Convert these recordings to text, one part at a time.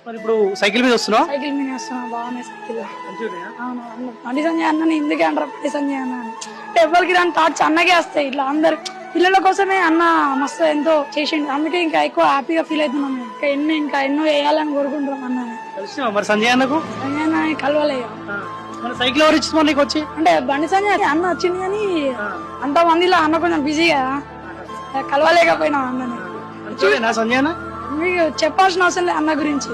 మరి ఇప్పుడు సైకిల్ మీద వస్తున్నావు? సైకిల్ మీద వస్తున్నా, బాగున్నాయి సైకిల్. మంచిగున్నాయా? అవును, బండి సంజయ్ అన్న ఎందుకే అంటారు బండి సంజయ్ అన్న అని. అంటే ఎవరికి రాని థాట్స్ అన్నకే వస్తాయి. ఇట్లా అందరు పిల్లల కోసమే అన్న మస్తు ఎంతో చేసిండు. అందుకే ఇంకా ఎక్కువ హ్యాపీగా ఫీల్ అవుతున్నాం. ఇంకా ఎన్నో వేయాలని కోరుకుంటున్నాం అన్నని. కలిసినావా మరి సంజయ్ అన్నకు? సంజయ్ అన్న కలవలే. మన సైకిల్ ఎవరు ఇచ్చింది నీకు వచ్చి? అంటే బండి సంజయ్ అన్న వచ్చింది కానీ అంత మందిలో అన్న కొంచెం బిజీగా కలవలేకపోయినా అన్నని. మంచిదేనా సంజయ్ అన్న? మీకు చెప్పాల్సిన అవసరం లేదు అన్న గురించి.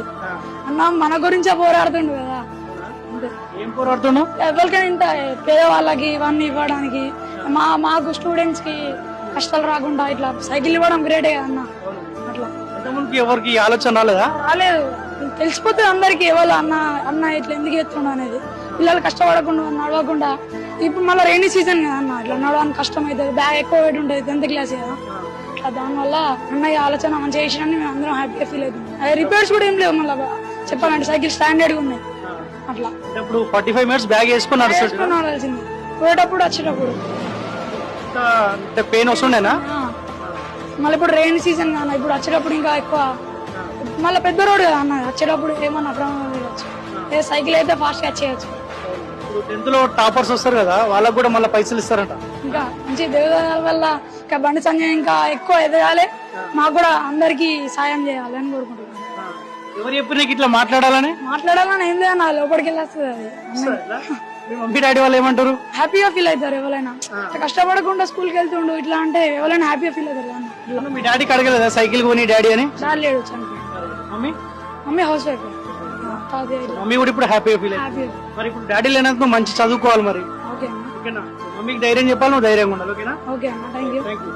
అన్న మన గురించే పోరాడుతుండు కదా. అంతే. ఏం పోరాడుతున్నావు? ఎవరికైనా ఇంత పేదవాళ్ళకి ఇవన్నీ ఇవ్వడానికి, మాకు స్టూడెంట్స్ కి కష్టాలు రాకుండా ఇట్లా సైకిల్ ఇవ్వడం గ్రేటే కదా అన్న. అట్లా ఎంతమందికి ఎవరికి ఈ ఆలోచన రాలేదా? రాలేదు, తెలిసిపోతుంది అందరికి ఎవరు అన్న ఇట్లా ఎందుకు ఎత్తుండ అనేది. పిల్లలు కష్టపడకుండా నడవకుండా, ఇప్పుడు మళ్ళీ రైనీ సీజన్ కదా అన్న, ఇట్లా నడవడానికి కష్టం అవుతుంది, బ్యాగ్ ఎక్కువ వెయిట్ ఉంటుంది, 10th క్లాస్ కదా. దానివల్ల అన్నయ్య ఆలోచన మంచిగా చేసినని మేము అందరం హ్యాపీగా ఫీల్ అవుతుంది. రిపేర్స్ కూడా ఏం లేవు, మళ్ళీ చెప్పాలంటే సైకిల్ స్టాండర్డ్ గా ఉన్నాయి. అట్లా ఇప్పుడు 45 మినిట్స్ బ్యాగ్ వేసుకుని నడవాల్సింది, పోయేటప్పుడు వచ్చేటప్పుడు. పెయిన్ వస్తుండేనా? మళ్ళీ ఇప్పుడు రెయిన్ సీజన్ కదా, ఇప్పుడు వచ్చేటప్పుడు ఇంకా ఎక్కువ. మళ్ళీ పెద్ద రోడ్ కదా అన్న, వచ్చేటప్పుడు ఏమన్నా ప్రమాదం జరగచ్చు. సైకిల్ అయితే ఫాస్ట్ గా వచ్చేయచ్చు. 10th లో టాపర్స్ వస్తారు కదా, వాళ్ళకు కూడా మళ్ళీ పైసలు ఇస్తారంట. ఇంకా మంచి దేవదాల వల్ల ఇంకా బండి సంజయ్ ఇంకా ఎక్కువ ఎదగాలి, మాకు కూడా అందరికి సాయం చేయాలి అని కోరుకుంటున్నాను. ఎవరు చెప్పి నీకు ఇట్లా మాట్లాడాలని ఏం లేదన్నా, లోపలికి వెళ్ళేస్తుంది అది. మీ మమ్మీ డాడీ వాళ్ళు ఏమంటారు? హ్యాపీగా ఫీల్ అవుతారు ఎవరైనా. కష్టపడకుండా స్కూల్ కి వెళ్తుండు ఇట్లా అంటే ఎవరైనా హ్యాపీగా ఫీల్ అవుతారు అన్న. మీ డాడీకి అడగలేదా సైకిల్ కొని డాడీ అని? డాడీ లేడు, చనిపోయాడు. Mummy house wife. మమ్మీ కూడా ఇప్పుడు హ్యాపీగా ఫీల్ హ్యాపీ. మరి ఇప్పుడు డాడీ లేనందుకు మంచి చదువుకోవాలి మరి. ఓకే ఓకేనా? మమ్మీకి ధైర్యం చెప్పాలి, నువ్వు ధైర్యంగా ఉండాలి. ఓకేనా? ఓకే అన్న, థ్యాంక్ యూ.